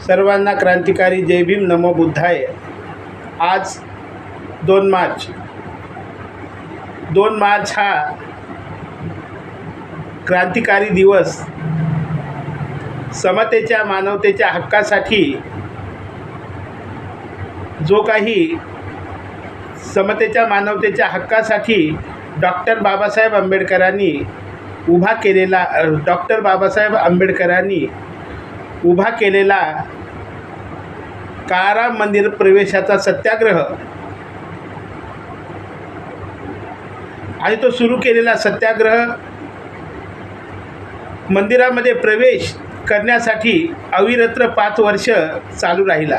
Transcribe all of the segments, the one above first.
सर्वांना क्रांतिकारी जय भीम, नमो बुद्धाय। आज 2 मार्च हा क्रांतिकारी दिवस समतेच्या मानवतेच्या हक्कासाठी जो काही समतेच्या मानवतेच्या हक्कासाठी डॉक्टर बाबासाहेब आंबेडकरांनी उभा केलेला काळाराम मंदिर प्रवेशाचा सत्याग्रह आणि तो सुरू केलेला सत्याग्रह मंदिरामध्ये प्रवेश करण्यासाठी अविरत 5 वर्ष चालू राहिला।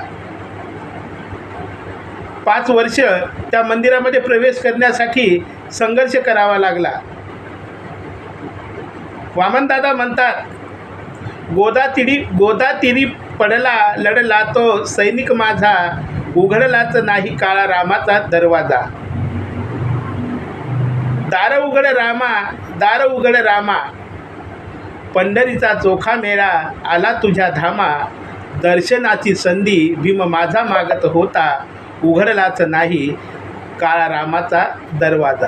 5 वर्ष त्या मंदिरामध्ये प्रवेश करण्यासाठी संघर्ष करावा लागला। वामनदादा म्हणतात, गोदातिरी पडला लढला तो सैनिक माझा, उघडलाच नाही काळा रामाचा दरवाजा। दार उघड रामा, पंढरीचा चोखा मेळा आला तुझ्या धामा। दर्शनाची संधी भीम माझा मागत होता, उघडलाच नाही काळा रामाचा दरवाजा।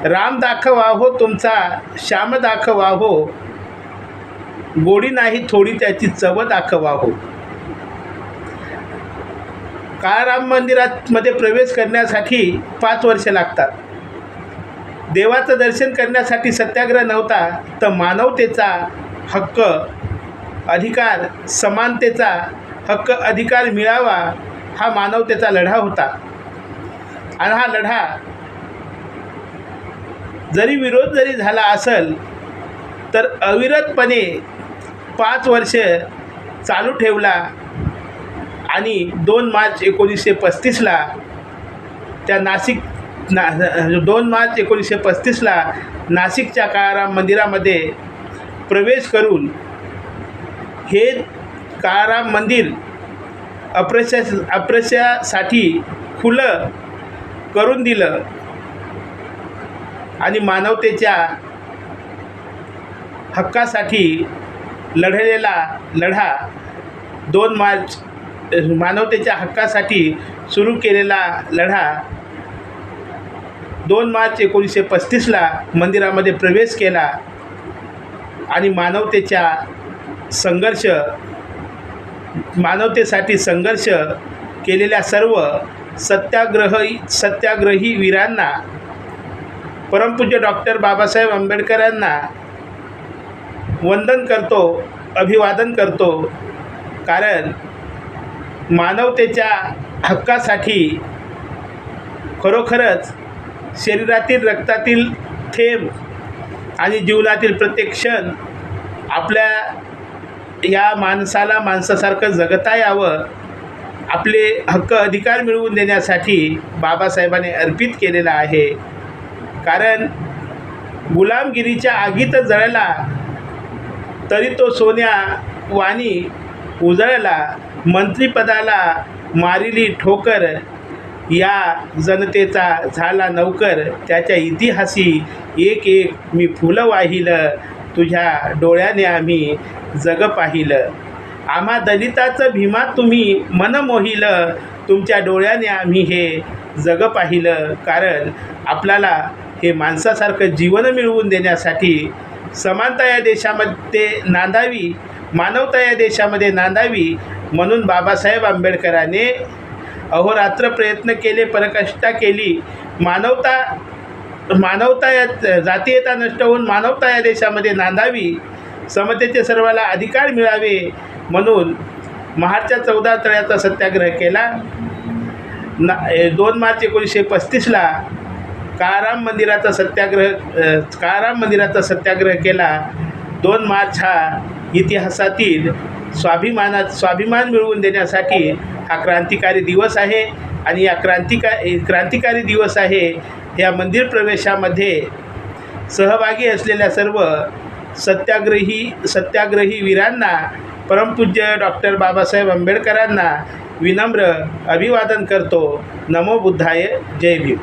राम दाखवा हो तुमचा, श्याम दाखवा हो, गोडी नाही थोडी त्याची चव दाखवा हो। काळाराम मंदिरामध्ये प्रवेश करण्यासाठी 5 वर्ष लागतात। देवाचं दर्शन करण्यासाठी सत्याग्रह नव्हता, तर मानवतेचा हक्क, अधिकार, समानतेचा हक्क, अधिकार मिळावा हा मानवतेचा लढा होता। आणि हा लढा विरोध जरी झाला असेल तर अविरतपणे 5 वर्ष चालू ठेवला आणि 2 मार्च 1935ला त्या 2 मार्च 1935ला नाशिकच्या काळाराम मंदिरामध्ये प्रवेश करून हे काळाराम मंदिर अपप्रवेशासाठी खुलं करून दिलं आणि मानवतेच्या हक्कासाठी लढलेला लढा 2 मार्च मानवतेच्या हक्कासाठी सुरू केलेला लढा 2 मार्च 1935ला मंदिरामध्ये प्रवेश केला आणि मानवतेसाठी संघर्ष केलेल्या सर्व सत्याग्रही वीरांना, परमपूज्य डॉक्टर बाबासाहेब आंबेडकरांना वंदन करतो, अभिवादन करतो। कारण मानवतेच्या हक्कासाठी खरोखरच शरीरातील, रक्तातील थेंब आणि जीवनातील प्रत्येक क्षण आपल्या या माणसासारखं जगता यावं, आपले हक्क अधिकार मिळवून देण्यासाठी बाबासाहेबांनी अर्पित केलेला आहे। कारण गुलामगिरीच्या आगीत जळला तरी तो सोन्या वाणी उजळला, मंत्रिपदाला मारिली ठोकर, या जनतेचा झाला नौकर। त्याच्या इतिहासी एक मी फुलं वाहिलं, तुझ्या डोळ्याने आम्ही जग पाहिलं। आम्हा दलिताचं भीमा तुम्ही मन मोहिलं, तुमच्या डोळ्याने आम्ही हे जग पाहिलं। कारण आपल्याला हे माणसासारखं जीवन मिळवून देण्यासाठी समानता या देशामध्ये नांदावी, मानवता या देशामध्ये नांदावी, म्हणून बाबासाहेब आंबेडकरांनी अहोरात्र प्रयत्न केले, पराकाष्ठा केली। मानवता या जातीयता नष्ट होऊन मानवता या देशामध्ये नांदावी, समतेचे सर्वाला अधिकार मिळावे, म्हणून महाडच्या 14 तळ्याचा सत्याग्रह केला। 2 मार्च 1935ला काळाराम मंदिराचा सत्याग्रह केला। 2 मार्च हा इतिहासातील स्वाभिमान मिळवून देण्यासाठी हा क्रांतिकारी दिवस आहे। आणि या क्रांतिकारी दिवस आहे, या मंदिर प्रवेशामध्ये सहभागी असलेल्या सर्व सत्याग्रही वीरांना, परमपूज्य डॉक्टर बाबासाहेब आंबेडकरांना विनम्र अभिवादन करतो। नमो बुद्धाय, जय भीम।